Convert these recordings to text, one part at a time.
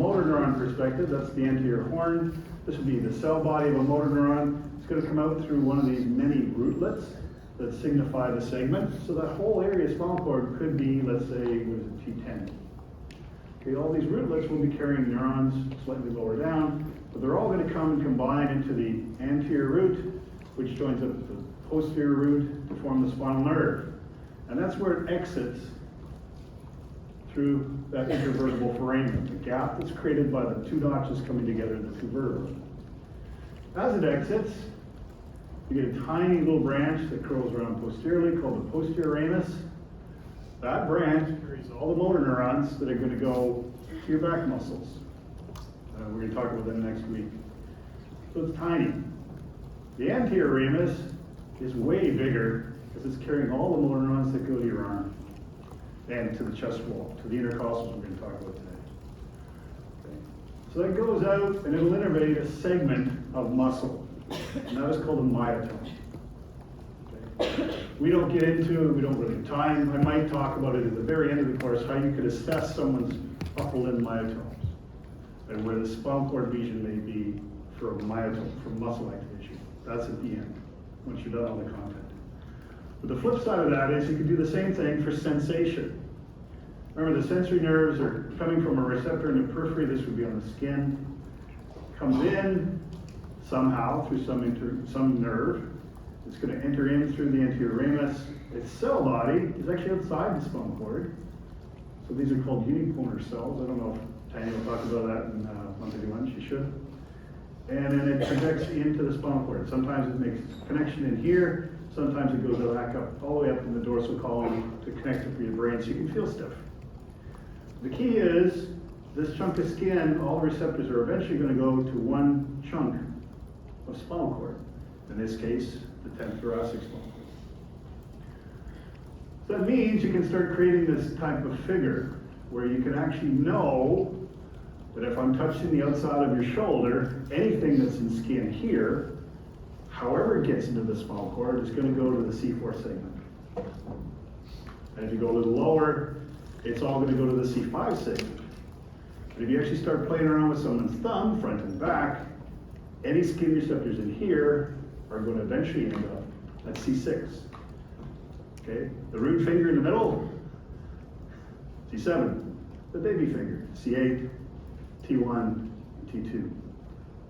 motor neuron perspective, that's the anterior horn. This would be the cell body of a motor neuron. It's going to come out through one of these many rootlets that signify the segment. So that whole area of spinal cord could be, let's say, what is it, T10. Okay, all these rootlets will be carrying neurons slightly lower down, but they're all going to come and combine into the anterior root, which joins up with the posterior root to form the spinal nerve. And that's where it exits through that intervertebral foramen, the gap that's created by the two notches coming together in the two vertebrae. As it exits, you get a tiny little branch that curls around posteriorly called the posterior ramus. That branch carries all the motor neurons that are going to go to your back muscles. We're going to talk about them next week. So it's tiny. The anterior ramus is way bigger because it's carrying all the motor neurons that go to your arm and to the chest wall, to the intercostals we're going to talk about today. Okay. So that goes out and it'll innervate a segment of muscle, and that is called a myotome. Okay. We don't get into it, we don't really have time. I might talk about it at the very end of the course, how you could assess someone's upper limb myotomes and where the spinal cord lesion may be for a myotome, for muscle activation. That's at the end, once you're done all the content. But the flip side of that is you can do the same thing for sensation. Remember, the sensory nerves are coming from a receptor in the periphery. This would be on the skin. Comes in somehow through some nerve. It's going to enter in through the anterior ramus. Its cell body is actually outside the spinal cord. So these are called unipolar cells. I don't know if Tanya will talk about that in 131. She should. And then it projects into the spinal cord. Sometimes it makes a connection in here. Sometimes it goes back up, all the way up in the dorsal column to connect it for your brain so you can feel stuff. The key is, this chunk of skin, all the receptors are eventually going to go to one chunk of spinal cord. In this case, the 10th thoracic spinal cord. So that means you can start creating this type of figure where you can actually know that if I'm touching the outside of your shoulder, anything that's in skin here, however it gets into the spinal cord, is going to go to the C4 segment. And if you go a little lower, it's all going to go to the C5 segment. And if you actually start playing around with someone's thumb, front and back, any skin receptors in here are going to eventually end up at C6. Okay, the root finger in the middle, C7. The baby finger, C8, T1, T2.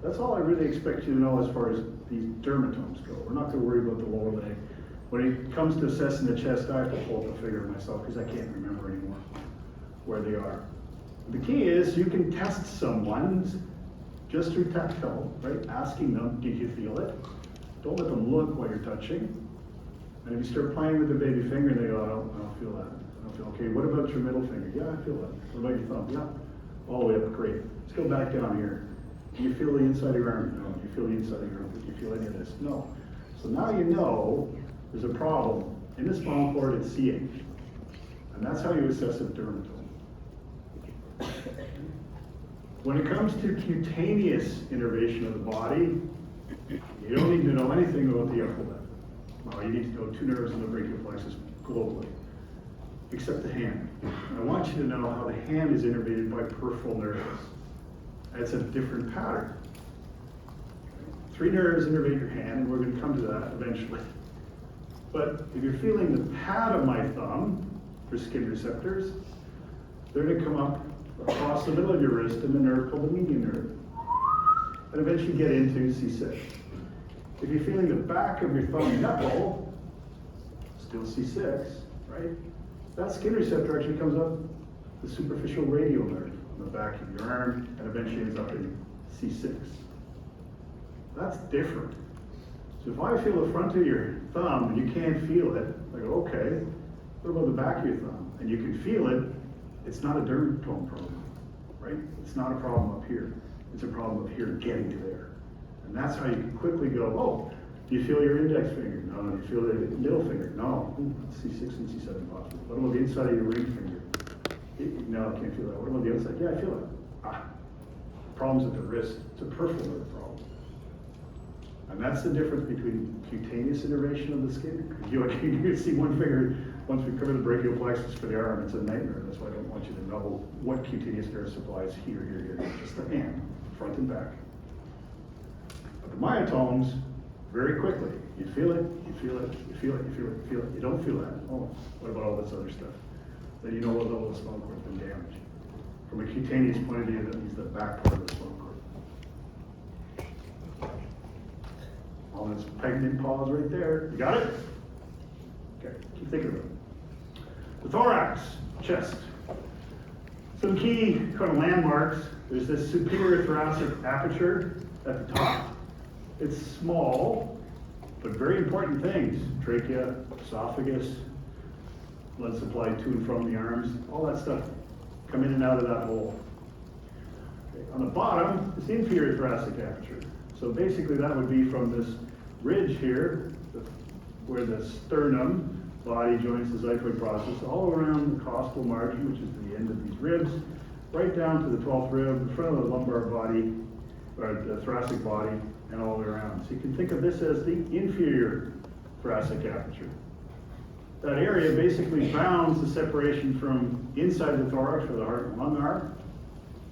That's all I really expect you to know as far as these dermatomes go. We're not going to worry about the lower leg. When it comes to assessing the chest, I have to pull up a figure myself because I can't remember anymore where they are. The key is you can test someone just through tactile, right? Asking them, did you feel it? Don't let them look while you're touching. And if you start playing with their baby finger and they go, I don't feel that. I don't feel okay. What about your middle finger? Yeah, I feel that. What about your thumb? Yeah. All the way up, great. Let's go back down here. Do you feel the inside of your arm? No. Do you feel the inside of your arm? Do you feel any of this? No. So now you know there's a problem. In the spinal cord, it's CH. And that's how you assess a dermatome. When it comes to cutaneous innervation of the body, you don't need to know anything about the upper limb. Well, you need to know two nerves in the brachial plexus globally, except the hand. And I want you to know how the hand is innervated by peripheral nerves. That's a different pattern. 3 nerves innervate your hand, and we're going to come to that eventually. But if you're feeling the pad of my thumb for skin receptors, they're going to come up across the middle of your wrist in the nerve called the median nerve, and eventually get into C6. If you're feeling the back of your thumb knuckle, still C6, right? That skin receptor actually comes up the superficial radial nerve on the back of your arm and eventually ends up in C6. That's different. So if I feel the front of your thumb and you can't feel it, I go, okay, what about the back of your thumb? And you can feel it, it's not a dermatome problem, right? It's not a problem up here. It's a problem up here getting to there. And that's how you can quickly go, oh, do you feel your index finger? No. Do you feel the middle finger? No. C6 and C7 possible. What about the inside of your ring finger? No, I can't feel that. What about the outside? Yeah, I feel it. Problems at the wrist. It's a peripheral nerve problem. And that's the difference between cutaneous innervation of the skin. You can see one finger once we cover the brachial plexus for the arm, it's a nightmare. That's why I don't want you to know what cutaneous nerve supply is here, just the hand, front and back. But the myotomes, very quickly, you feel it, you feel it, you feel it, you feel it, you feel it. You don't feel that. Oh, what about all this other stuff? Then you know what the spinal cord's been damaged. From a cutaneous point of view, that means the back part of the spinal cord. On its pregnant pause right there. You got it? Okay, keep thinking about it. The thorax, chest. Some key kind of landmarks. There's this superior thoracic aperture at the top. It's small, but very important things. Trachea, esophagus, blood supply to and from the arms, all that stuff come in and out of that hole. Okay. On the bottom is the inferior thoracic aperture. So basically that would be from this ridge here, where the sternum body joins the xiphoid process, all around the costal margin, which is the end of these ribs, right down to the 12th rib, the front of the lumbar body, or the thoracic body, and all the way around. So you can think of this as the inferior thoracic aperture. That area basically bounds the separation from inside the thorax, where the heart and lung are,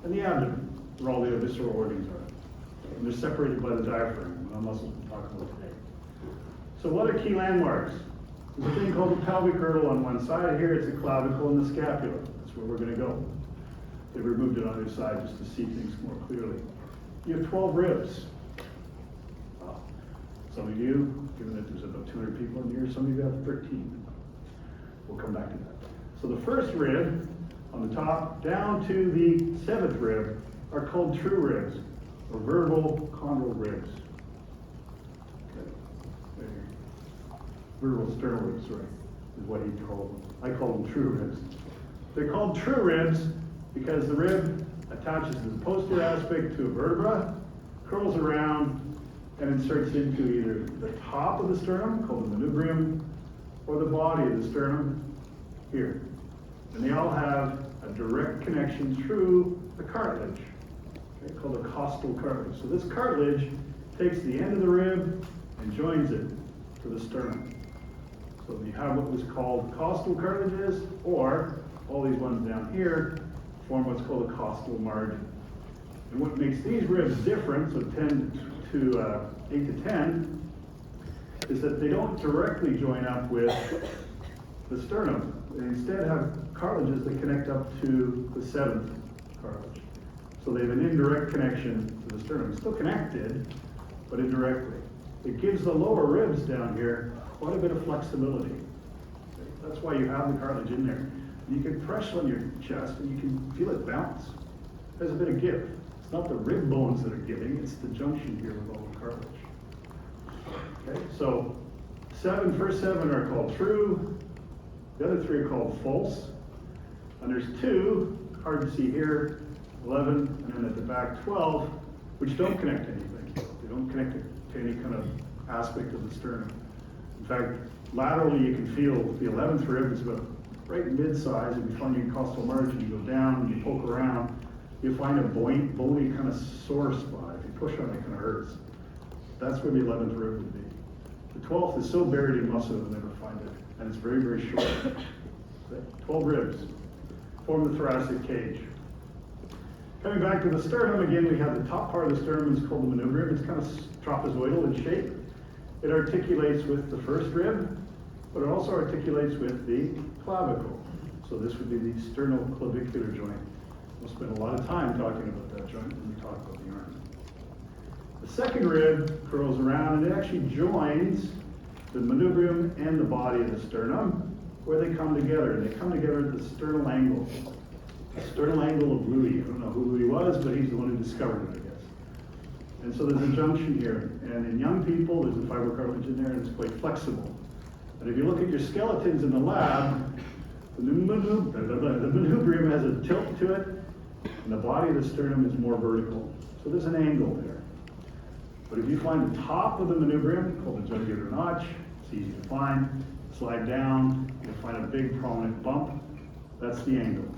and the abdomen, where all the visceral organs are. And they're separated by the diaphragm, and muscles we'll talk about today. So what are key landmarks? There's a thing called the pelvic girdle on one side. Here it's the clavicle and the scapula. That's where we're going to go. They've removed it on either side just to see things more clearly. You have 12 ribs. Wow. Some of you, given that there's about 200 people in here, some of you have 13. We'll come back to that. So the first rib on the top down to the 7th rib are called true ribs, or vertebral chondral ribs. Vertebral sternal ribs, right, is what he called them. I call them true ribs. They're called true ribs because the rib attaches to the posterior aspect to a vertebra, curls around, and inserts into either the top of the sternum, called the manubrium, or the body of the sternum, here. And they all have a direct connection through the cartilage, okay, called the costal cartilage. So this cartilage takes the end of the rib and joins it to the sternum. So you have what was called costal cartilages, or all these ones down here form what's called a costal margin. And what makes these ribs different, so 10 to 8 to 10, is that they don't directly join up with the sternum. They instead have cartilages that connect up to the 7th cartilage. So they have an indirect connection to the sternum. It's still connected, but indirectly. It gives the lower ribs down here quite a bit of flexibility. That's why you have the cartilage in there. And you can press on your chest and you can feel it bounce. There's a bit of give. It's not the rib bones that are giving, it's the junction here with all the cartilage. Okay, so first seven are called true, the other 3 are called false. And there's 2, hard to see here, 11, and then at the back 12, which don't connect to anything. They don't connect to any kind of aspect of the sternum. In fact, laterally you can feel the 11th rib is about right mid-size. If you find your costal margin, you go down and you poke around, you find a bony kind of sore spot. If you push on it, it kind of hurts. That's where the 11th rib would be. The 12th is so buried in muscle you'll never find it, and it's very, very short. 12 ribs form the thoracic cage. Coming back to the sternum, again, we have the top part of the sternum is called the manubrium. It's kind of trapezoidal in shape. It articulates with the first rib, but it also articulates with the clavicle. So this would be the sternoclavicular joint. We'll spend a lot of time talking about that joint when we talk about the arm. The second rib curls around and it actually joins the manubrium and the body of the sternum, where they come together. And they come together at the sternal angle. The sternal angle of Louis. I don't know who Louis was, but he's the one who discovered it, I guess. And so there's a junction here. And in young people, there's a fibrocartilage in there and it's quite flexible. But if you look at your skeletons in the lab, the manubrium has a tilt to it, and the body of the sternum is more vertical. So there's an angle there. But if you find the top of the manubrium, called the jugular notch, it's easy to find, slide down, you'll find a big prominent bump. That's the angle.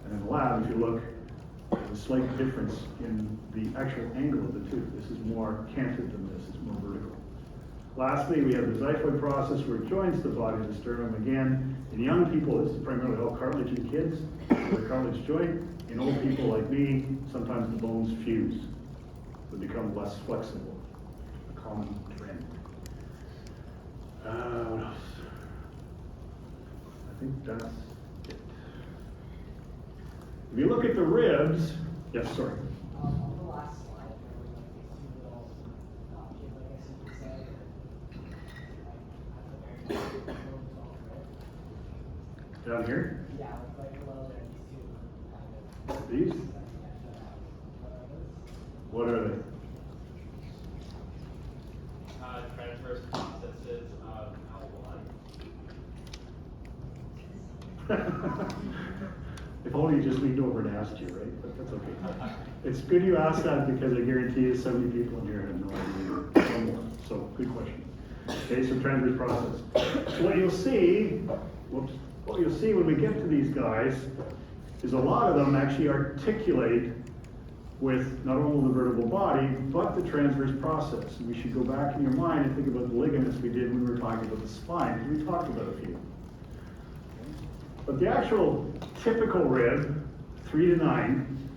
And in the lab, if you look, there's a slight difference in the actual angle of the tooth. This is more canted than this, it's more vertical. Lastly, we have the xiphoid process where it joins the body of the sternum. Again, in young people, this is primarily all cartilage in kids, the cartilage joint. In old people like me, sometimes the bones fuse. They become less flexible, a common trend. What else? I think that's it. If you look at the ribs, yes, sorry. On the last slide, there were like these two little kids, I guess you could say, like, at the very top, Down here? yeah, like below there, these two kind of. These? What are they? Transverse processes of L1. If only you just leaned over and asked you, right? But that's okay. It's good you asked that because I guarantee you so many people in here have no idea. No more. So, good question. Okay, so transverse process. So what you'll see, what you'll see when we get to these guys is a lot of them actually articulate with not only the vertebral body, but the transverse process. And we should go back in your mind and think about the ligaments we did when we were talking about the spine, because we talked about a few. But the actual typical rib, 3 to 9,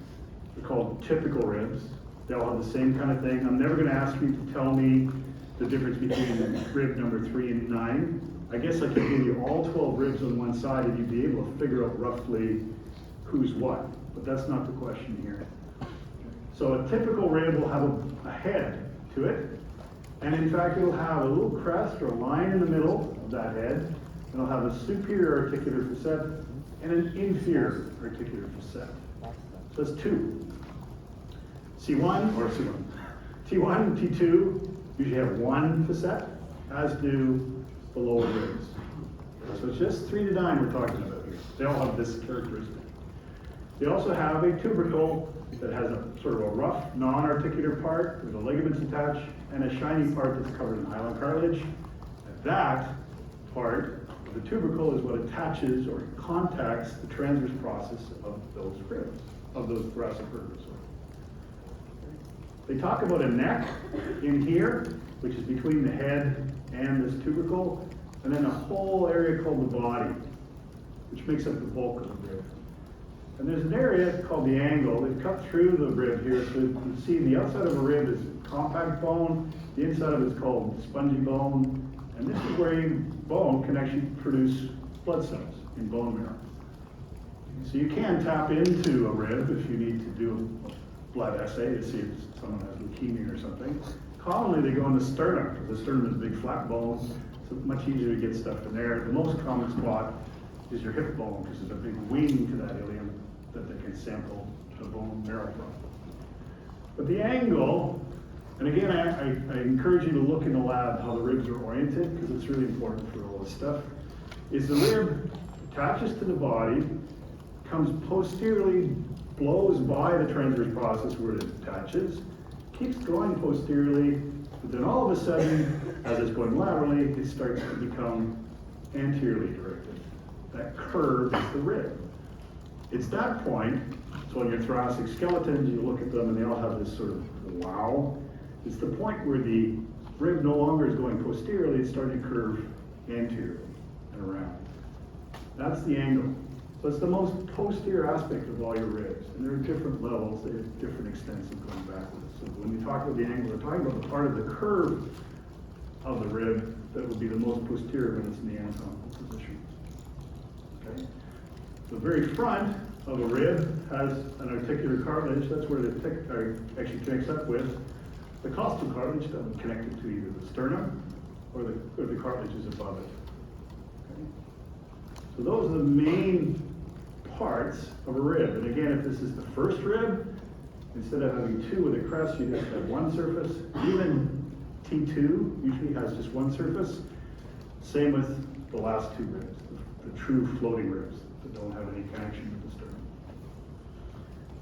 they're called typical ribs. They all have the same kind of thing. I'm never going to ask you to tell me the difference between rib number 3 and 9. I guess I could give you all 12 ribs on one side and you'd be able to figure out roughly who's what. But that's not the question here. So a typical rib will have a head to it. And in fact, it'll have a little crest or a line in the middle of that head. It'll have a superior articular facet and an inferior articular facet. So that's 2. T1 and T2 usually have 1 facet, as do the lower ribs. So it's just 3 to 9 we're talking about here. They all have this characteristic. They also have a tubercle that has a sort of a rough, non-articular part where the ligaments attach, and a shiny part that's covered in hyaline cartilage. And that part of the tubercle is what attaches or contacts the transverse process of those ribs, of those thoracic vertebrae. They talk about a neck in here, which is between the head and this tubercle, and then a whole area called the body, which makes up the bulk of the rib. And there's an area called the angle. They've cut through the rib here, so you can see the outside of a rib is compact bone, the inside of it is called spongy bone, and this is where your bone can actually produce blood cells in bone marrow. So you can tap into a rib if you need to do a blood assay to see if someone has leukemia or something. Commonly they go in the sternum, because the sternum is a big flat bone, so it's much easier to get stuff in there. The most common spot is your hip bone, because there's a big wing to that ilium that they can sample the bone marrow from. But the angle, and again, I encourage you to look in the lab how the ribs are oriented, because it's really important for all this stuff, is the rib attaches to the body, comes posteriorly, blows by the transverse process where it attaches, keeps going posteriorly, but then all of a sudden, as it's going laterally, it starts to become anteriorly directed. That curve is the rib. It's that point, so in your thoracic skeletons, you look at them and they all have this sort of wow. It's the point where the rib no longer is going posteriorly, it's starting to curve anteriorly and around. That's the angle. So it's the most posterior aspect of all your ribs. And there are different levels, they have different extents of going backwards. So when we talk about the angle, we're talking about the part of the curve of the rib that would be the most posterior when it's in the anatomical position. Okay? The very front of a rib has an articular cartilage. That's where the actually connects up with the costal cartilage that would connect it to either the sternum or the cartilages above it. Okay? So those are the main parts of a rib. And again, if this is the first rib, instead of having 2 with a crest, you just have 1 surface. Even T2 usually has just 1 surface. Same with the last 2 ribs, the true floating ribs that don't have any connection with the sternum.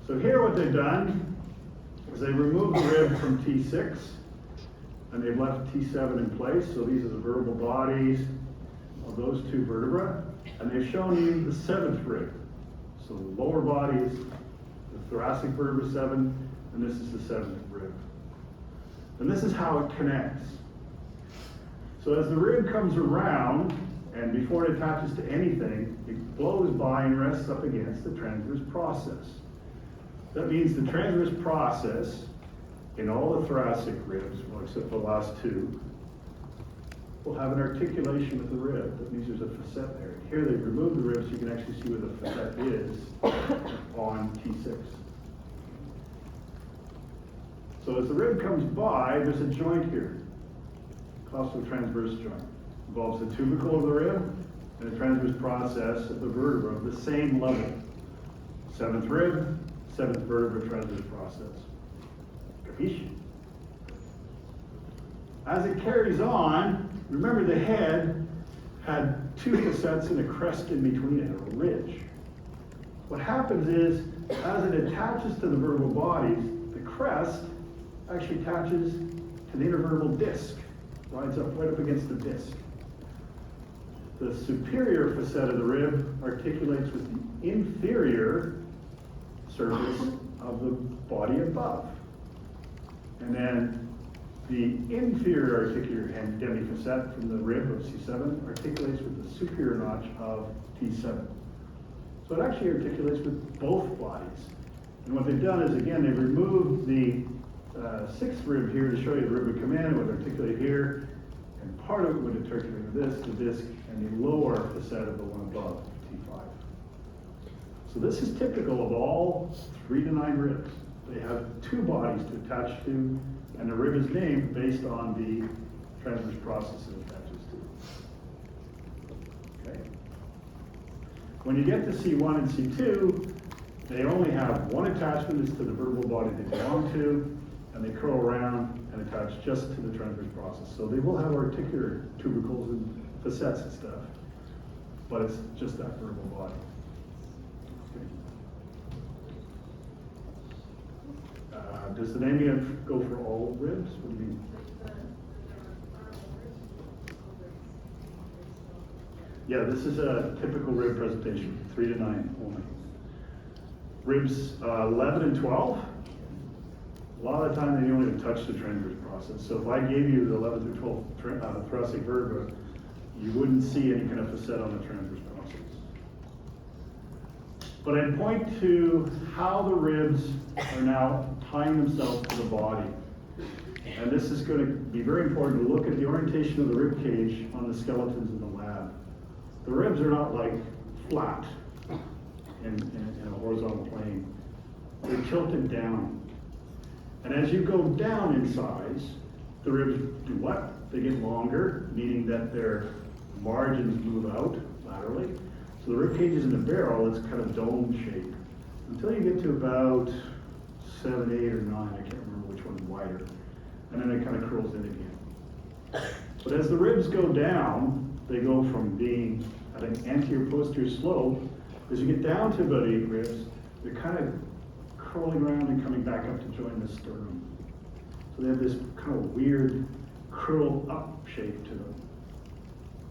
So here what they've done is they removed the rib from T6 and they've left T7 in place. So these are the vertebral bodies of those 2 vertebrae, and they've shown you the 7th rib. So the lower body is the thoracic vertebra 7, and this is the 7th rib. And this is how it connects. So as the rib comes around, and before it attaches to anything, it blows by and rests up against the transverse process. That means the transverse process in all the thoracic ribs, well, except the last two, will have an articulation with the rib. That means there's a facet there. Here they've removed the rib so you can actually see where the facet is on T6. So as the rib comes by, there's a joint here, costotransverse joint. Involves the tubercle of the rib and the transverse process of the vertebra of the same level. Seventh rib, seventh vertebra transverse process. Capisce? As it carries on, remember the head had two facets and a crest in between it, or a ridge. What happens is, as it attaches to the vertebral bodies, the crest actually attaches to the intervertebral disc, rides up right up against the disc. The superior facet of the rib articulates with the inferior surface of the body above. And then the inferior articular demifacet from the rib of C7 articulates with the superior notch of T7. So it actually articulates with both bodies. And what they've done is, again, they've removed the sixth rib here to show you the rib would come in, it would articulate here, and part of it would articulate with this, the disc, and the lower facet of the one above, T5. So this is typical of all 3 to 9 ribs. They have two bodies to attach to, and the rib is named based on the transverse process it attaches to. Okay. When you get to C1 and C2, they only have one attachment, is to the vertebral body they belong to, and they curl around and attach just to the transverse process. So they will have articular tubercles and facets and stuff, but it's just that vertebral body. Okay. Does the naming go for all ribs? What do you mean? Yeah, this is a typical rib presentation, 3 to 9 only. Ribs 11 and 12, a lot of the time they don't even touch the transverse process. So if I gave you the 11 through 12 thoracic vertebra, you wouldn't see any kind of facet on the transverse process. But I'd point to how the ribs are now tying themselves to the body. And this is going to be very important to look at the orientation of the rib cage on the skeletons in the lab. The ribs are not like flat in a horizontal plane. They're tilted down. And as you go down in size, the ribs do what? They get longer, meaning that their margins move out laterally. So the rib cage is in the barrel, it's kind of dome shaped. Until you get to about 7, 8, or 9, I can't remember which one's wider. And then it kind of curls in again. But as the ribs go down, they go from being at an anterior-posterior slope. As you get down to about 8 ribs, they're kind of curling around and coming back up to join the sternum. So they have this kind of weird curl up shape to them.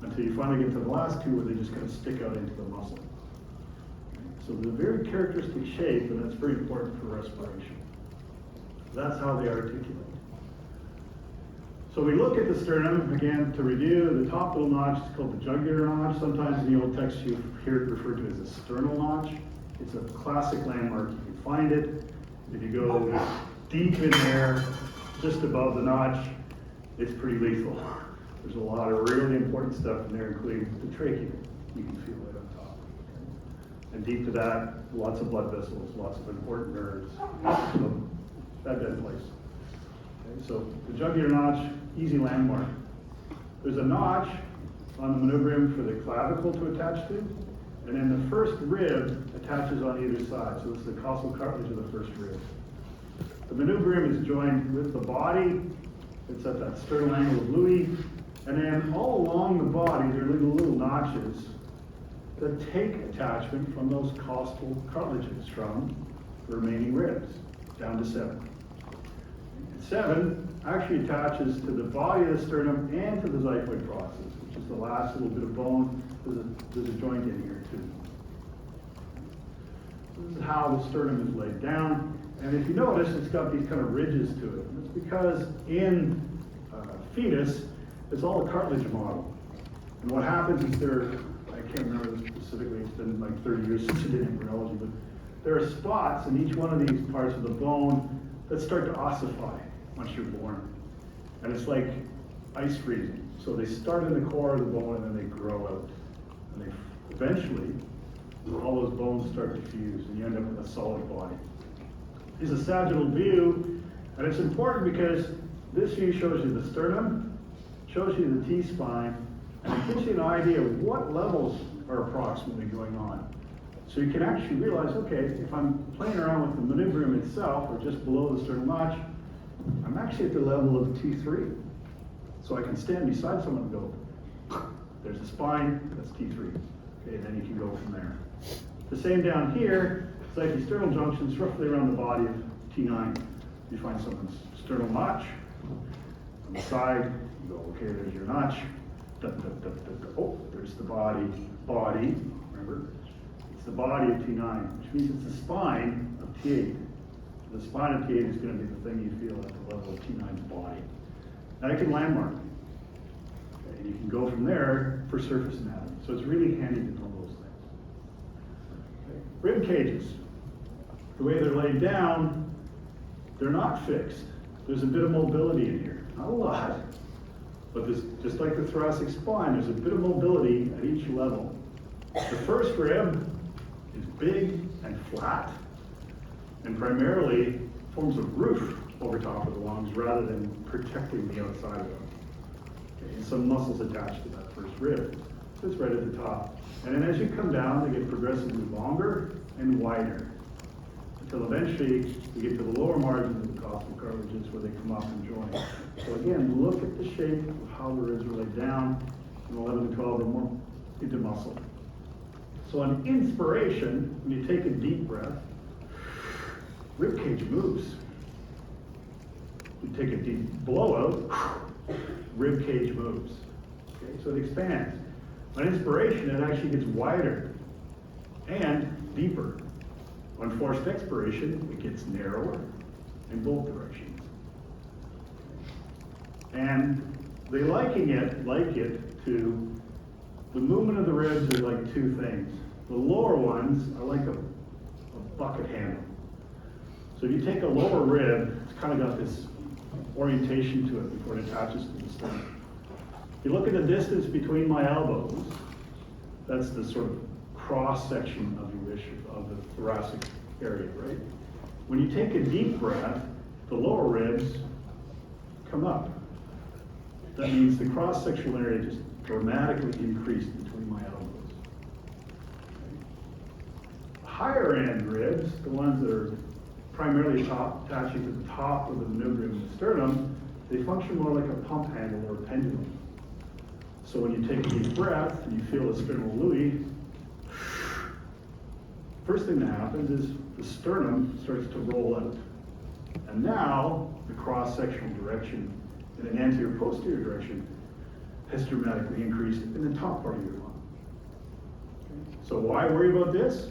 Until you finally get to the last two where they just kind of stick out into the muscle. So they're a very characteristic shape, and that's very important for respiration. That's how they articulate. So we look at the sternum, again, to review, the top little notch is called the jugular notch. Sometimes in the old text you hear it referred to as a sternal notch. It's a classic landmark. You can find it. If you go deep in there, just above the notch, it's pretty lethal. There's a lot of really important stuff in there, including the trachea. You can feel it on top. And deep to that, lots of blood vessels, lots of important nerves. So that dead place. Okay, so the jugular notch, easy landmark. There's a notch on the manubrium for the clavicle to attach to, and then the first rib attaches on either side. So this is the costal cartilage of the first rib. The manubrium is joined with the body. It's at that sternal angle of Louis. And then all along the body, there are little notches that take attachment from those costal cartilages from the remaining ribs, down to 7. And 7 actually attaches to the body of the sternum and to the xiphoid process, which is the last little bit of bone. There's a joint in here too. This is how the sternum is laid down. And if you notice, it's got these kind of ridges to it. And it's because in fetus, It's all a cartilage model. And what happens is I can't remember specifically, it's been like 30 years since I did embryology, but there are spots in each one of these parts of the bone that start to ossify once you're born. And it's like ice freezing. So they start in the core of the bone and then they grow out. And they eventually, all those bones start to fuse and you end up with a solid body. This is a sagittal view, and it's important because this view shows you the sternum, shows you the T-spine, and it gives you an idea of what levels are approximately going on. So you can actually realize, okay, if I'm playing around with the manubrium itself, or just below the sternal notch, I'm actually at the level of T3. So I can stand beside someone and go, there's the spine, that's T3. Okay, then you can go from there. The same down here, sternal junctions roughly around the body of T9. You find someone's sternal notch. On the side, you go, okay, there's your notch. Oh, there's the body. Remember? It's the body of T9, which means it's the spine of T8. The spine of T8 is going to be the thing you feel at the level of T9's body. Now you can landmark. Okay, and you can go from there for surface anatomy. So it's really handy to know those things. Okay. Rib cages. The way they're laid down, they're not fixed. There's a bit of mobility in here. Not a lot, but there's, just like the thoracic spine, there's a bit of mobility at each level. The first rib is big and flat, and primarily forms a roof over top of the lungs rather than protecting the outside of them. Okay, and some muscles attached to that first rib. So it's right at the top. And then as you come down, they get progressively longer and wider, until eventually you get to the lower margin of the costal cartilages where they come up and join. So again, look at the shape of how the ribs are laid down. In 11 and 12 are more into muscle. So on inspiration, when you take a deep breath, rib cage moves. You take a deep blowout, rib cage moves. Okay, so it expands. On inspiration, it actually gets wider and deeper. On forced expiration, it gets narrower in both directions. And they like it to, the movement of the ribs are like two things. The lower ones are like a bucket handle. So if you take a lower rib, it's kind of got this orientation to it before it attaches to the sternum. If you look at the distance between my elbows, that's the sort of cross section of the thoracic area, right? When you take a deep breath, the lower ribs come up. That means the cross-sectional area just dramatically increased between my elbows. Okay. Higher end ribs, the ones that are primarily attaching to the top of the manubrium and the sternum, they function more like a pump handle or a pendulum. So when you take a deep breath and you feel the sternal lui, first thing that happens is the sternum starts to roll out. And now the cross-sectional direction in an anterior-posterior direction has dramatically increased in the top part of your lung. Okay. So why worry about this?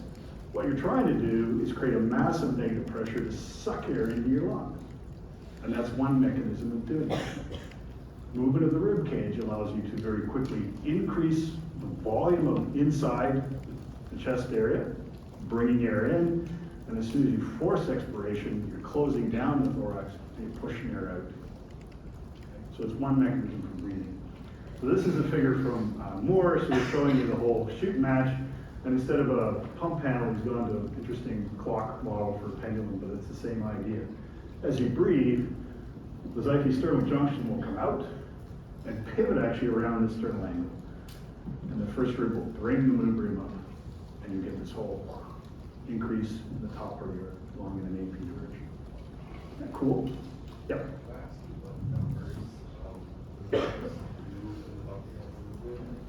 What you're trying to do is create a massive negative pressure to suck air into your lungs. And that's one mechanism of doing it. Movement of the rib cage allows you to very quickly increase the volume of inside the chest area, bringing air in, and as soon as you force expiration, you're closing down the thorax and you're pushing air out. Okay. So it's one mechanism for breathing. So this is a figure from Moore, so we're showing you the whole shoot match, and instead of a pump handle, he's gone to an interesting clock model for a pendulum, but it's the same idea. As you breathe, the xiphy-sternal junction will come out and pivot actually around the sternal angle. And the first rib will bring the manubrium up, and you get this whole increase in the top part of your lung in an AP direction. Isn't that cool? Yep.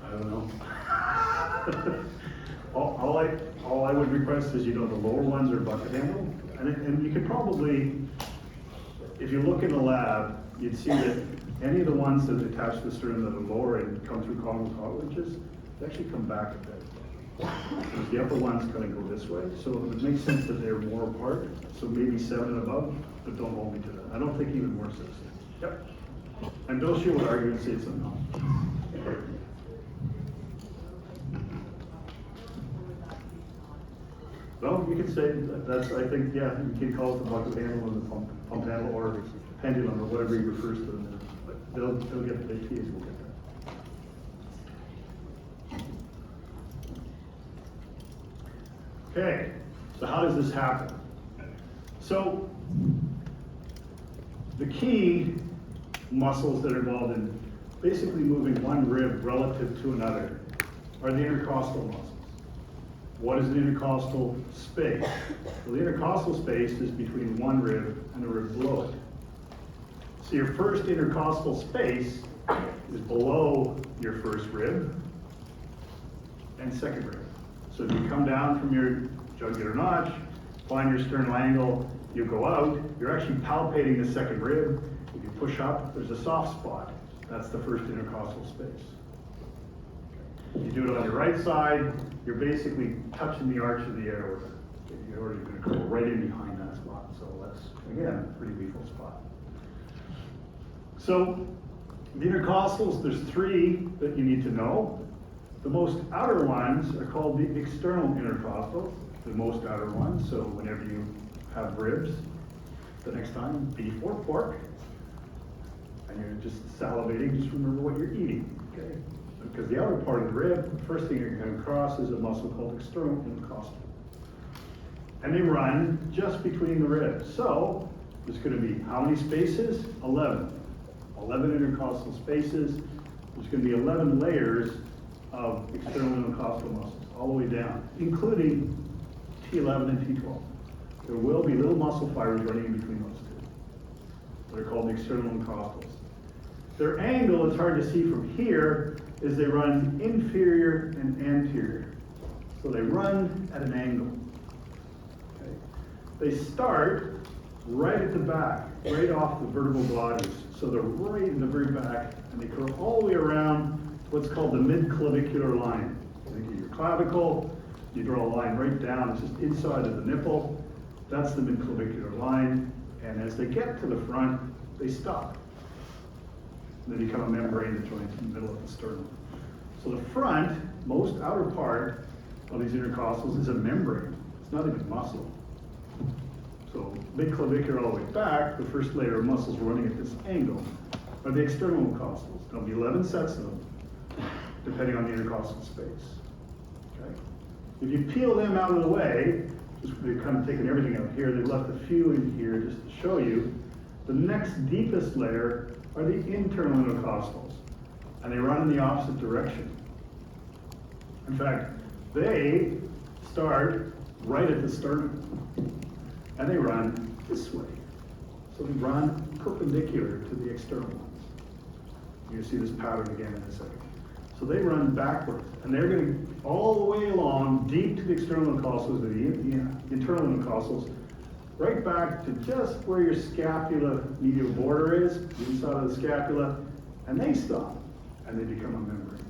I don't know. all I would request is, you know, the lower ones are bucket handle, and you could probably, if you look in the lab, you'd see that any of the ones that attach to the sternum that are lower and come through common cartilages, they actually come back a bit. Whereas the upper one's going to go this way, so it would make sense that they're more apart. So maybe 7 and above, but don't hold me to that. I don't think even more 6. Yep. And Bill Shield would argue and say it's a no. Well, you could say that's, I think, yeah, you can call it the bucket handle and the pump handle or pendulum or whatever he refers to them. But they'll get the keys, we'll get that. Okay, so how does this happen? So the key muscles that are involved in basically moving one rib relative to another are the intercostal muscles. What is an intercostal space? Well, the intercostal space is between one rib and the rib below it. So your first intercostal space is below your first rib and second rib. So if you come down from your jugular notch, find your sternal angle, you go out, you're actually palpating the second rib. If you push up, there's a soft spot. That's the first intercostal space. You do it on your right side, you're basically touching the arch of the aorta. The aorta is going to go right in behind that spot. So that's, again, a pretty lethal spot. So the intercostals, there's three that you need to know. The most outer ones are called the external intercostals, the most outer ones. So whenever you have ribs, the next time, beef or pork, and you're just salivating, just remember what you're eating, okay? Because the outer part of the rib, the first thing you're going to come across is a muscle called external intercostal. And they run just between the ribs. So there's going to be how many spaces? 11. 11 intercostal spaces. There's going to be 11 layers of external intercostal muscles, all the way down, including T11 and T12. There will be little muscle fibers running in between those two. They're called the external intercostals. Their angle, it's hard to see from here, is they run inferior and anterior. So they run at an angle. Okay. They start right at the back, right off the vertebral bodies. So they're right in the very back, and they curl all the way around what's called the mid-clavicular line. Think of your clavicle, you draw a line right down, it's just inside of the nipple. That's the mid-clavicular line. And as they get to the front, they stop. They become a membrane that joins in the middle of the sternum. So the front, most outer part of these intercostals is a membrane. It's not even muscle. So mid-clavicular all the way back, the first layer of muscles running at this angle are the external intercostals. There'll be 11 sets of them, depending on the intercostal space. Okay? If you peel them out of the way, just they've kind of taken everything out here, they've left a few in here just to show you. The next deepest layer are the internal intercostals, and they run in the opposite direction. In fact, they start right at the sternum, and they run this way. So they run perpendicular to the external ones. You're going to see this pattern again in a second. So they run backwards, and they're going to all the way along, deep to the external intercostals, or the internal intercostals, right back to just where your scapula medial border is, the inside of the scapula, and they stop, and they become a membrane.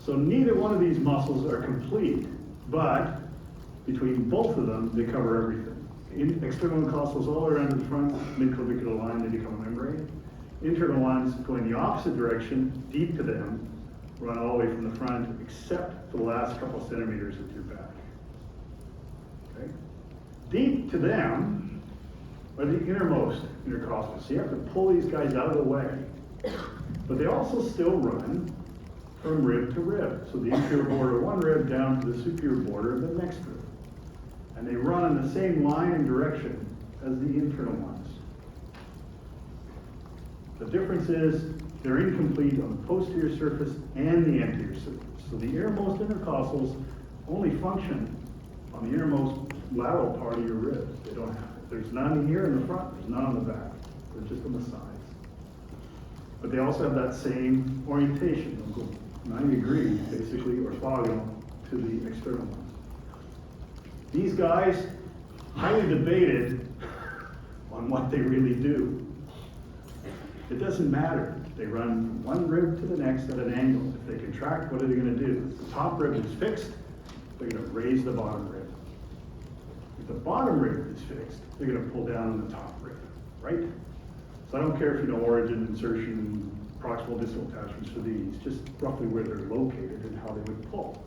So neither one of these muscles are complete, but between both of them, they cover everything. External intercostals all around the front, mid-clavicular line, they become a membrane. Internal ones go in the opposite direction, deep to them, run all the way from the front, except for the last couple centimeters of your back. Okay? Deep to them are the innermost intercostals. So you have to pull these guys out of the way. But they also still run from rib to rib. So the inferior border of one rib down to the superior border of the next rib. And they run in the same line and direction as the internal ones. The difference is they're incomplete on the posterior surface and the anterior surface. So the innermost intercostals only function on the innermost lateral part of your ribs. They don't have it. There's none here in the front, there's none on the back. They're just on the sides. But they also have that same orientation. They'll go 90 degrees, basically, orthogonal to the external ones. These guys, highly debated on what they really do. It doesn't matter. They run from one rib to the next at an angle. If they contract, what are they going to do? If the top rib is fixed, they're going to raise the bottom rib. If the bottom rib is fixed, they're going to pull down on the top rib, right? So I don't care if you know origin, insertion, proximal distal attachments for these, just roughly where they're located and how they would pull.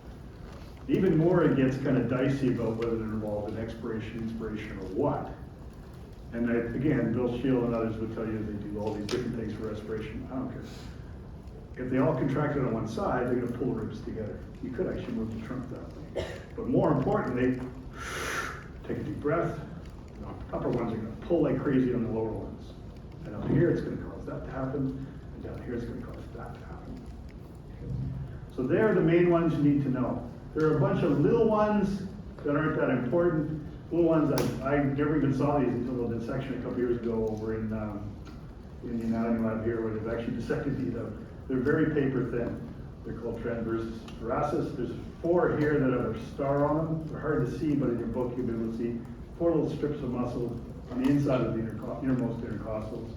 Even more, it gets kind of dicey about whether they're involved in expiration, inspiration, or what. And again, Bill Shield and others would tell you they do all these different things for respiration. I don't care. If they all contracted on one side, they're gonna pull the ribs together. You could actually move the trunk that way. But more importantly, take a deep breath. The upper ones are gonna pull like crazy on the lower ones. And up here, it's gonna cause that to happen. And down here, it's gonna cause that to happen. So they're the main ones you need to know. There are a bunch of little ones that aren't that important. Little ones that I never even saw these until the dissection a couple years ago over in the anatomy lab here where they've actually dissected these out. They're very paper thin. They're called transverse thoracis. There's 4 here that have a star on them. They're hard to see, but in your book you'll be able to see 4 little strips of muscle on the inside of the innermost intercostals.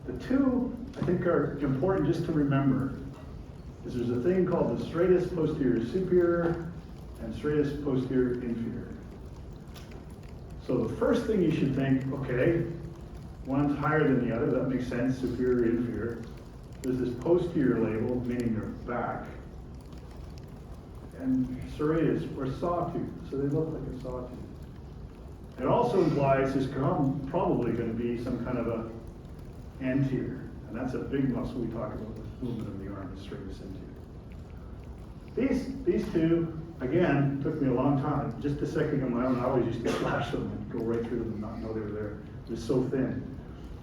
The 2 I think are important just to remember is there's a thing called the stratus posterior superior and stratus posterior inferior. So the first thing you should think, okay, one's higher than the other, that makes sense, superior, inferior. There's this posterior label, meaning they're back, and serratus, or sawtooth, so they look like a sawtooth. It also implies there's probably going to be some kind of a anterior, and that's a big muscle we talk about with movement of the arm, the stratus anterior. These 2, again, took me a long time. Just dissecting on my own, I always used to flash them and go right through them and not know they were there. They're so thin.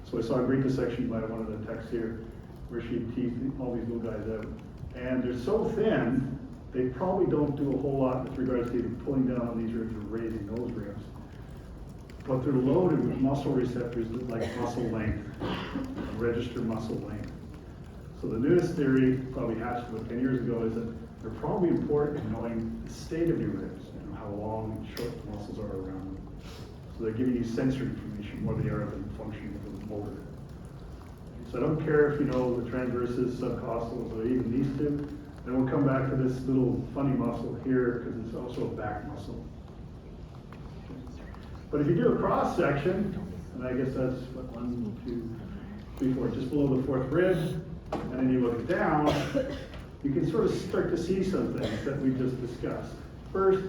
So I saw a great dissection by one of the techs here, where she teased all these little guys out. And they're so thin, they probably don't do a whole lot with regards to even pulling down on these ribs or raising those ribs. But they're loaded with muscle receptors that like muscle length, register muscle length. So the newest theory, probably hatched about 10 years ago, is that they're probably important in knowing the state of your ribs and how long and short the muscles are around them. So they're giving you sensory information more than they are than functioning of the motor. So I don't care if you know the transversus, subcostals, or even these 2. Then we'll come back to this little funny muscle here because it's also a back muscle. But if you do a cross section, and I guess that's what 1, 2, 3, 4, just below the 4th rib, and then you look down, you can sort of start to see some things that we just discussed. First,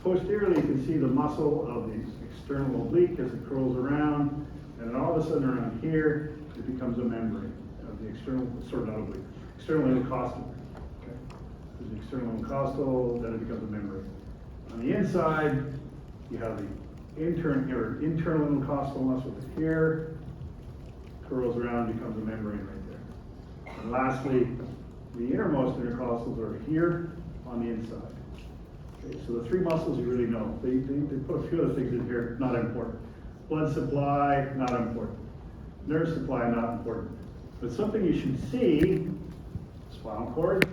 posteriorly, you can see the muscle of the external oblique as it curls around, and then all of a sudden around here, it becomes a membrane of the external, sort of not oblique, external intercostal. Okay? There's the external intercostal, then it becomes a membrane. On the inside, you have the internal intercostal muscle here, curls around, becomes a membrane right there. And lastly, the innermost intercostals are here on the inside. Okay, so the 3 muscles you really know. They put a few other things in here, not important. Blood supply, not important. Nerve supply, not important. But something you should see, spinal cord,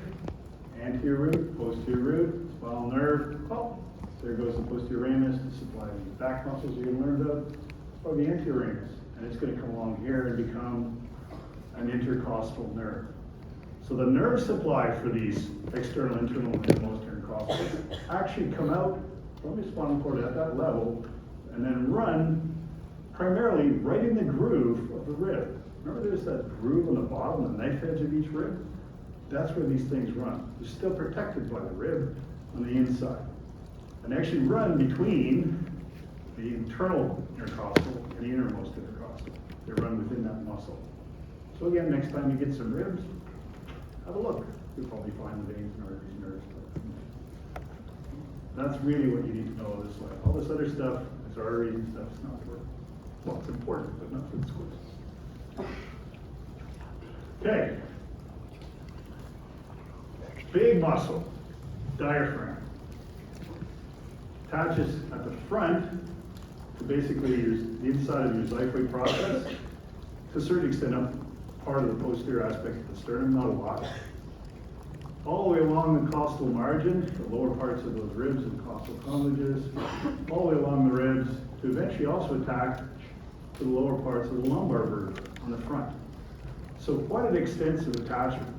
anterior root, posterior root, spinal nerve. Oh, there goes the posterior ramus to supply the back muscles you're going to learn about, or the anterior ramus. And it's going to come along here and become an intercostal nerve. So the nerve supply for these external, internal, and innermost intercostals actually come out from the spinal cord at that level and then run primarily right in the groove of the rib. Remember there's that groove on the bottom, the knife edge of each rib? That's where these things run. They're still protected by the rib on the inside. And actually run between the internal intercostal and the innermost intercostal. They run within that muscle. So again, next time you get some ribs, have a look. You'll probably find the veins and arteries, nerves. That's really what you need to know this way. All this other stuff, it's arteries and stuff, it's not important. Well, it's important, but not for this course. Okay. Big muscle, diaphragm. Attaches at the front to basically the inside of your xiphoid process. To a certain extent, up part of the posterior aspect of the sternum, not a lot. All the way along the costal margin, the lower parts of those ribs and costal collages, all the way along the ribs, to eventually also attach to the lower parts of the lumbar vertebra on the front. So quite an extensive attachment.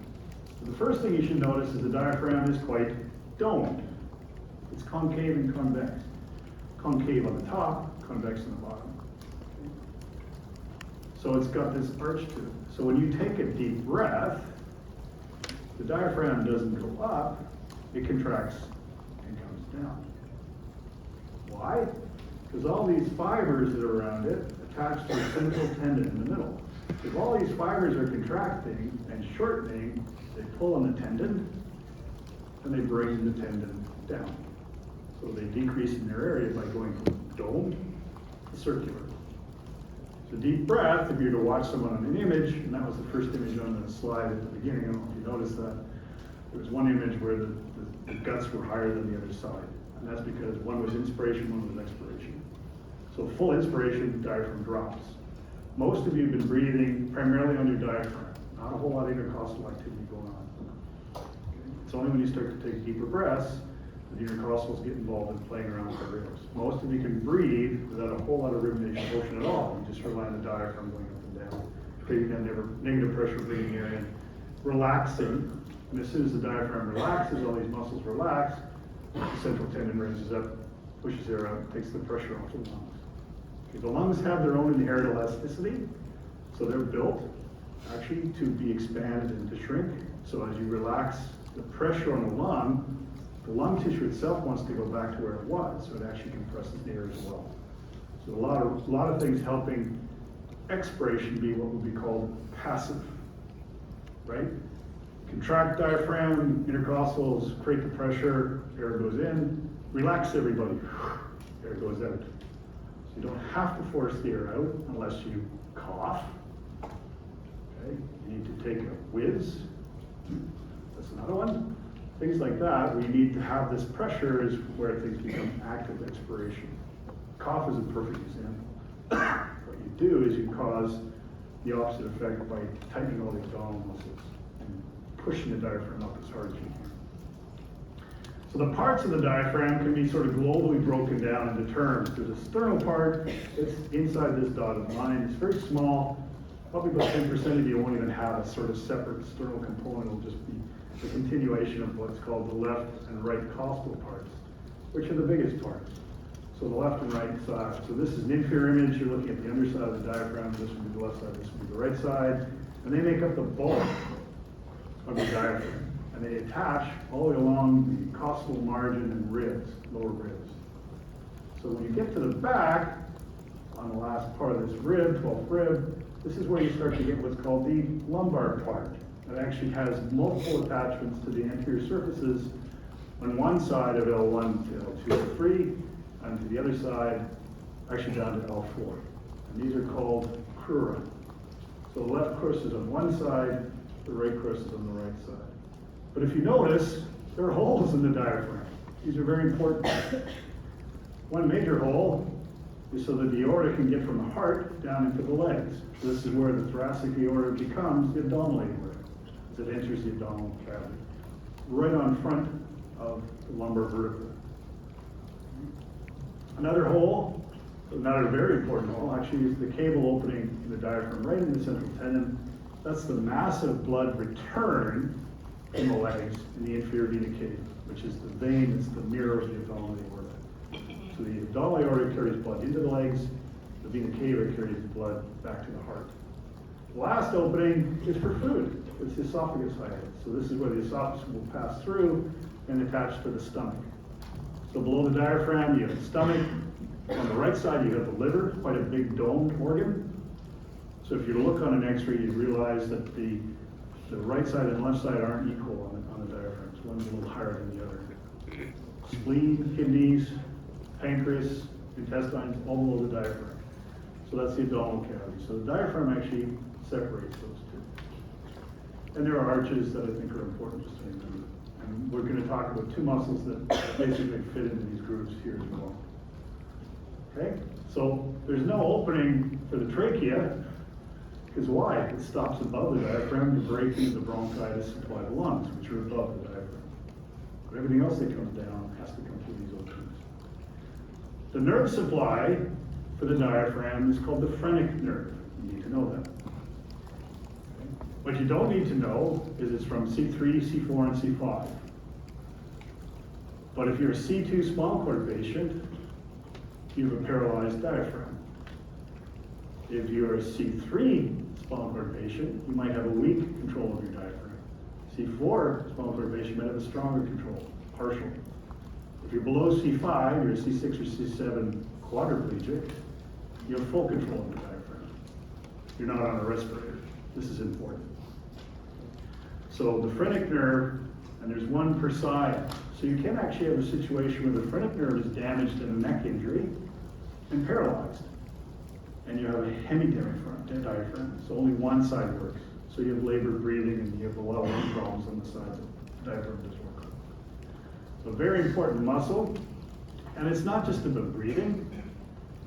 The first thing you should notice is the diaphragm is quite domed. It's concave and convex. Concave on the top, convex on the bottom. So it's got this arch to it. So when you take a deep breath, the diaphragm doesn't go up, it contracts and comes down. Why? Because all these fibers that are around it attach to the central tendon in the middle. If all these fibers are contracting and shortening, they pull on the tendon and they bring the tendon down. So they decrease in their area by going from dome to circular. So deep breath, if you were to watch someone on an image, and that was the first image on the slide at the beginning, I don't know if you noticed that, there was one image where the guts were higher than the other side. And that's because one was inspiration, one was expiration. So full inspiration, diaphragm drops. Most of you have been breathing primarily on your diaphragm. Not a whole lot of intercostal activity going on. Okay. It's only when you start to take deeper breaths that the intercostals get involved in playing around with the ribs. Most of you can breathe without a whole lot of ribnation motion at all. You just rely on the diaphragm going up and down, creating that negative pressure breathing area, relaxing. And as soon as the diaphragm relaxes, all these muscles relax, the central tendon raises up, pushes air out, takes the pressure off the lungs. Okay, the lungs have their own inherent elasticity, so they're built actually to be expanded and to shrink. So as you relax the pressure on the lung tissue itself wants to go back to where it was, so it actually compresses the air as well. So a lot of things helping expiration be what would be called passive, right? Contract diaphragm, intercostals, create the pressure, air goes in, relax everybody, air goes out. So you don't have to force the air out unless you cough. Okay, you need to take a whiz, that's another one. Things like that, where you need to have this pressure is where things become active expiration. Cough is a perfect example. What you do is you cause the opposite effect by tightening all the abdominal muscles and pushing the diaphragm up as hard as you can. So the parts of the diaphragm can be sort of globally broken down into terms. There's a sternal part that's inside this dotted line. It's very small. Probably about 10% of you won't even have a sort of separate sternal component. It'll just be the continuation of what's called the left and right costal parts, which are the biggest parts. So the left and right side. So this is an inferior image. You're looking at the underside of the diaphragm. This would be the left side, this would be the right side. And they make up the bulk of the diaphragm. And they attach all the way along the costal margin and ribs, lower ribs. So when you get to the back, on the last part of this rib, 12th rib, this is where you start to get what's called the lumbar part. It actually has multiple attachments to the anterior surfaces on one side of L1 to L2, L3, and to the other side, actually down to L4. And these are called crura. So the left crus is on one side, the right crus is on the right side. But if you notice, there are holes in the diaphragm. These are very important. One major hole is so that the aorta can get from the heart down into the legs. This is where the thoracic aorta becomes the abdominal aorta, as it enters the abdominal cavity, right on front of the lumbar vertebra. Another hole, another very important hole, actually is the cable opening in the diaphragm right in the central tendon. That's the massive blood return in the legs in the inferior vena cava, which is the vein that's the mirror of the abdominal aorta. So the abdominal aorta carries blood into the legs, the vena cava carries the blood back to the heart. The last opening is for food. It's the esophagus hiatus. So this is where the esophagus will pass through and attach to the stomach. So below the diaphragm, you have the stomach. On the right side, you have the liver, quite a big domed organ. So if you look on an x-ray, you realize that the right side and left side aren't equal on the diaphragm. So one's a little higher than the other. Spleen, kidneys, pancreas, intestines, all below the diaphragm. So that's the abdominal cavity. So the diaphragm actually separates those two. And there are arches that I think are important just to remember. And we're going to talk about two muscles that basically fit into these grooves here as well. Okay? So there's no opening for the trachea, because why? It stops above the diaphragm to break into the bronchi to supply the lungs, which are above the diaphragm. But everything else that comes down has to come through these openings. The nerve supply for the diaphragm is called the phrenic nerve. You need to know that. Okay. What you don't need to know is it's from C3, C4, and C5. But if you're a C2 spinal cord patient, you have a paralyzed diaphragm. If you're a C3 spinal cord patient, you might have a weak control of your diaphragm. C4 spinal cord patient might have a stronger control, partial. If you're below C5, you're a C6 or C7 quadriplegic, you have full control of your diaphragm. You're not on a respirator. This is important. So the phrenic nerve, and there's one per side. So you can actually have a situation where the phrenic nerve is damaged in a neck injury and paralyzed. And you have a hemidiaphragm, diaphragm, so only one side works. So you have labored breathing and you have a lot of lung problems on the sides of the diaphragm doesn't work. So very important muscle. And it's not just about breathing,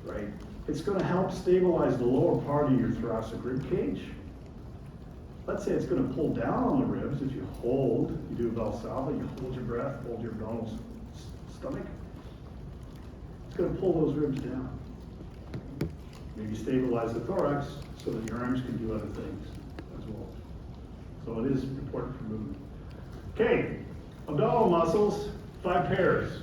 right? It's going to help stabilize the lower part of your thoracic rib cage. Let's say it's going to pull down on the ribs. If you hold, you do Valsalva, you hold your breath, hold your abdominal stomach. It's going to pull those ribs down. Maybe stabilize the thorax so that your arms can do other things as well. So it is important for movement. Okay, abdominal muscles, 5 pairs.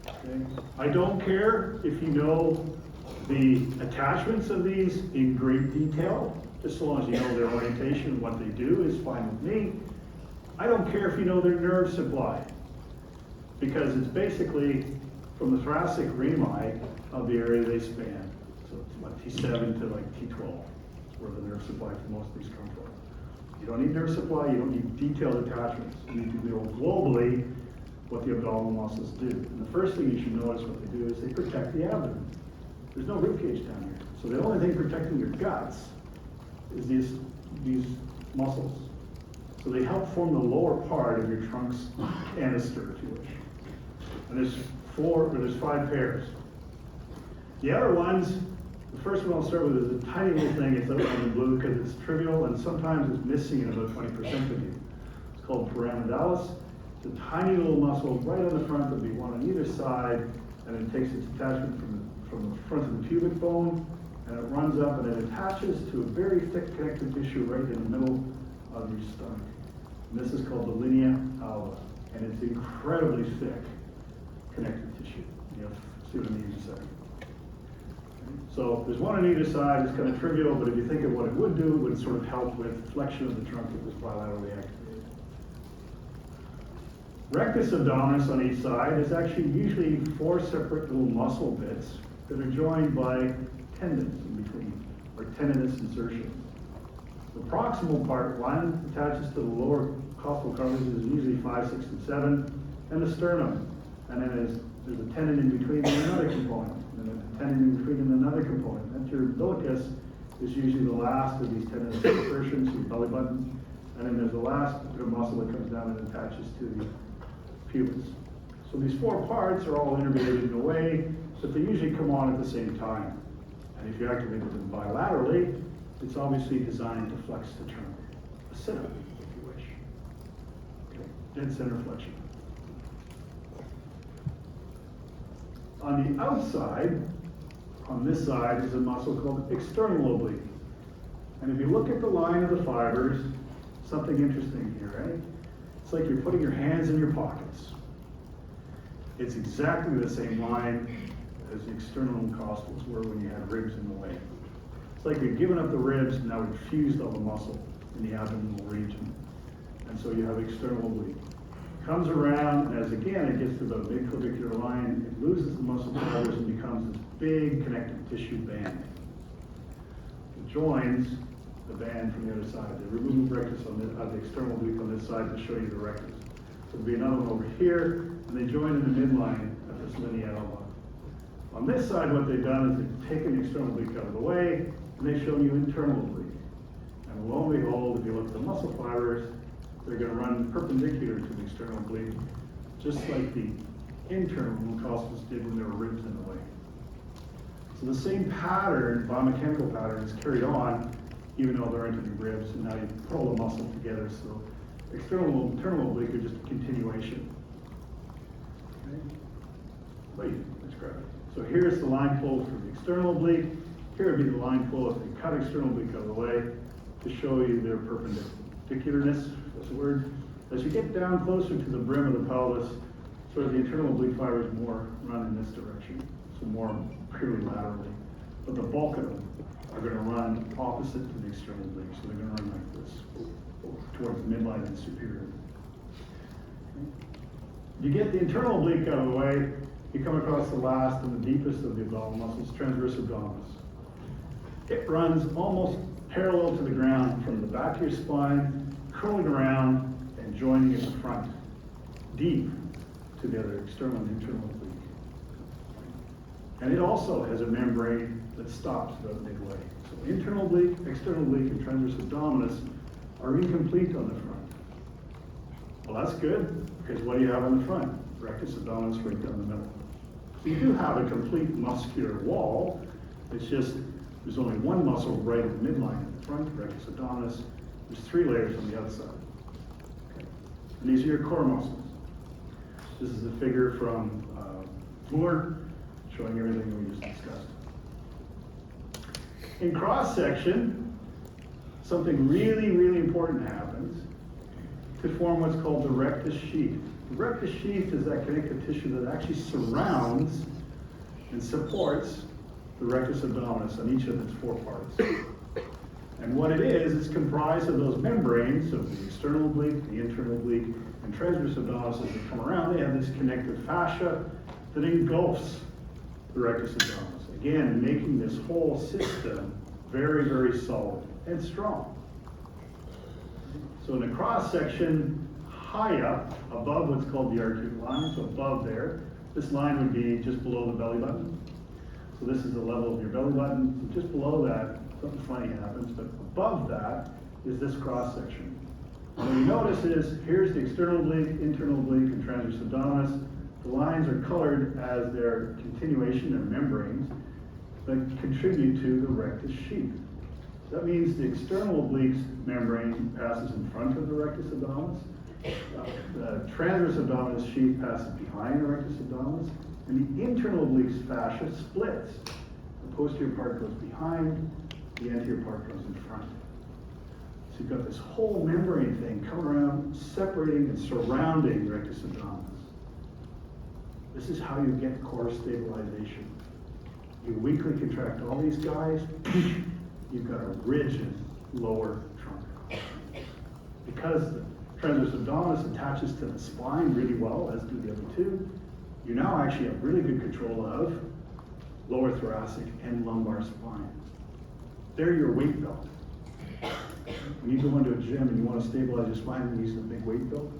Okay. I don't care if you know the attachments of these in great detail, just so long as you know their orientation and what they do is fine with me. I don't care if you know their nerve supply, because it's basically from the thoracic rami of the area they span. So it's like T7 to like T12. That's where the nerve supply for most of these come from. You don't need nerve supply, you don't need detailed attachments. You need to know globally what the abdominal muscles do. And the first thing you should notice what they do is they protect the abdomen. There's no rib cage down here. So the only thing protecting your guts is these muscles. So they help form the lower part of your trunk's canister, if you wish. And there's 5 pairs. The other ones, the first one I'll start with is a tiny little thing. It's outlined in blue because it's trivial and sometimes it's missing in about 20% of you. It's called pyramidalis. It's a tiny little muscle right on the front. There'll be one on either side, and it takes its attachment from the front of the pubic bone, and it runs up and it attaches to a very thick connective tissue right in the middle of your stomach. And this is called the linea alba, and it's incredibly thick connective tissue. You'll see what I mean in a second. So there's one on either side. It's kind of trivial, but if you think of what it would do, it would sort of help with flexion of the trunk if it was bilaterally activated. Rectus abdominis on each side is actually usually 4 separate little muscle bits that are joined by tendons in between, or tendinous insertion. The proximal part, 1, attaches to the lower costal cartilages, usually 5, 6, and 7, and the sternum. And then there's a tendon in between and another component, and then a tendon in between and another component. And your umbilicus is usually the last of these tendinous insertions, your belly button. And then there's the last bit of muscle that comes down and attaches to the pubis. So these 4 parts are all innervated in a way that they usually come on at the same time. And if you activate them bilaterally, it's obviously designed to flex the trunk. A sit-up, if you wish. Okay. Dead center flexion. On the outside, on this side, is a muscle called external oblique. And if you look at the line of the fibers, something interesting here, right? It's like you're putting your hands in your pockets. It's exactly the same line as the external costals were when you had ribs in the way. It's like you've given up the ribs and now we've fused all the muscle in the abdominal region. And so you have external oblique. Comes around, and as again it gets to the midclavicular line, it loses the muscle fibers and becomes this big connective tissue band. It joins the band from the other side. They remove rectus on the external oblique on this side to show you the rectus. So there'll be another one over here, and they join in the midline of this linea alba. On this side, what they've done is they've taken the external oblique out of the way, and they've shown you internal oblique. And lo and behold, if you look at the muscle fibers, they're going to run perpendicular to the external oblique, just like the internal costals did when there were ribs in the way. So the same pattern, biomechanical pattern, is carried on, even though there aren't any ribs, and now you pull the muscle together. So external and internal oblique are just a continuation. Okay. Wait, let's grab it. So here's the line pull for the external oblique. Here would be the line pull if you cut external oblique out of the way to show you their perpendicularness. That's the word. As you get down closer to the brim of the pelvis, sort of the internal oblique fibers more run in this direction, so more purely laterally. but the bulk of them are gonna run opposite to the external oblique, so they're gonna run like this, towards the midline and superior. You get the internal oblique out of the way, you come across the last and the deepest of the abdominal muscles, transverse abdominis. It runs almost parallel to the ground from the back of your spine, curling around and joining at the front, deep to the other external and internal oblique. And it also has a membrane that stops about midway. So internal oblique, external oblique, and transverse abdominis are incomplete on the front. Well, that's good, because what do you have on the front? Rectus abdominis right down the middle. So you do have a complete muscular wall. It's just, there's only one muscle right at the midline at the front, rectus abdominis. There's 3 layers on the outside. Okay. And these are your core muscles. This is a figure from Moore, showing everything we just discussed. In cross section, something really, really important happens to form what's called the rectus sheath. The rectus sheath is that connective tissue that actually surrounds and supports the rectus abdominis on each of its 4 parts. And what it is, it's comprised of those membranes of the external oblique, the internal oblique, and transverse abdominis. As they come around, they have this connective fascia that engulfs the rectus abdominis. Again, making this whole system very, very solid and strong. So in a cross section, high up, above what's called the arcuate line, so above there, this line would be just below the belly button. So this is the level of your belly button. So just below that, something funny happens, but above that is this cross section. What you notice is, here's the external oblique, internal oblique, and transverse abdominis. The lines are colored as their continuation, their membranes, that contribute to the rectus sheath. So that means the external oblique's membrane passes in front of the rectus abdominis. The transverse abdominis sheath passes behind the rectus abdominis, and the internal oblique's fascia splits. The posterior part goes behind, the anterior part goes in front. So you've got this whole membrane thing coming around, separating and surrounding the rectus abdominis. This is how you get core stabilization. You weakly contract all these guys, you've got a rigid lower trunk. Because the transverse abdominis attaches to the spine really well, as do the other 2, you now actually have really good control of lower thoracic and lumbar spine. They're your weight belt. When you go into a gym and you want to stabilize your spine and use a big weight belt,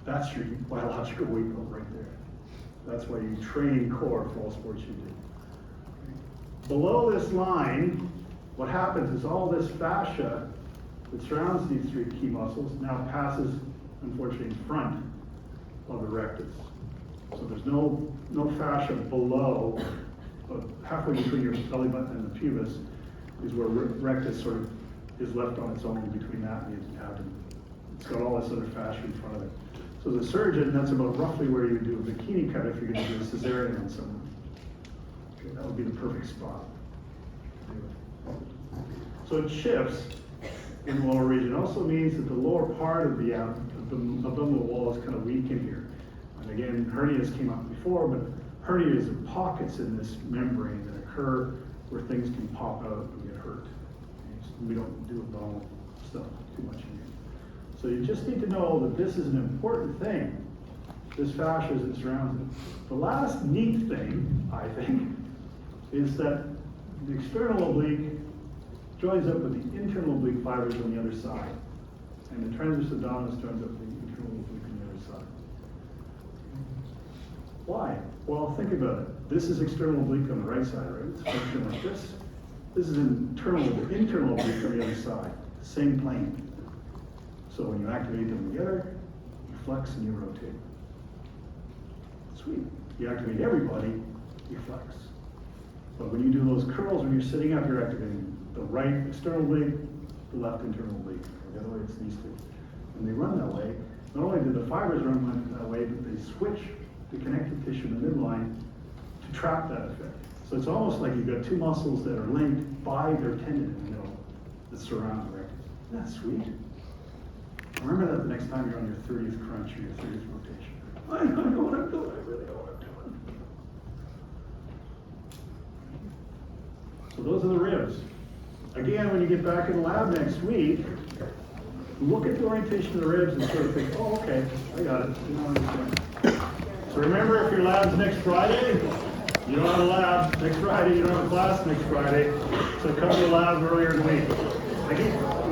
that's your biological weight belt right there. That's why you train core for all sports you do. Below this line, what happens is all this fascia that surrounds these 3 key muscles now passes, unfortunately, in front of the rectus. So there's no fascia below, but halfway between your belly button and the pubis is where rectus sort of is left on its own between that and the abdomen. It's got all this other fascia in front of it. So as a surgeon, that's about roughly where you would do a bikini cut if you're going to do a cesarean on someone. Okay, that would be the perfect spot. So it shifts in the lower region. It also means that the lower part of the abdominal wall is kind of weak in here. And again, hernias came up before, but hernias are pockets in this membrane that occur where things can pop out and get hurt. Okay, so we don't do abdominal stuff too much in here. So you just need to know that this is an important thing, this fascia as it surrounds it. The last neat thing, I think, is that the external oblique joins up with the internal oblique fibers on the other side, and the transverse abdominis joins up with the internal oblique on the other side. Why? Well, think about it. This is external oblique on the right side, right? It's functioning like this. This is internal oblique on the other side, same plane. So when you activate them together, you flex and you rotate. Sweet. You activate everybody, you flex. But when you do those curls, when you're sitting up, you're activating the right external oblique, the left internal oblique. The other way it's these 2. When they run that way, not only do the fibers run that way, but they switch the connective tissue in the midline to trap that effect. So it's almost like you've got 2 muscles that are linked by their tendon in the middle that surround the rectus. Isn't that sweet? Remember that the next time you're on your 30th crunch or your 30th rotation. I know what I'm doing, I really know what I'm doing. So those are the ribs. Again, when you get back in the lab next week, look at the orientation of the ribs and sort of think, oh, okay, I got it. You know, understand. So remember, if your lab's next Friday, you don't have a lab next Friday, you don't have a class next Friday, so come to the lab earlier in the week. Thank you.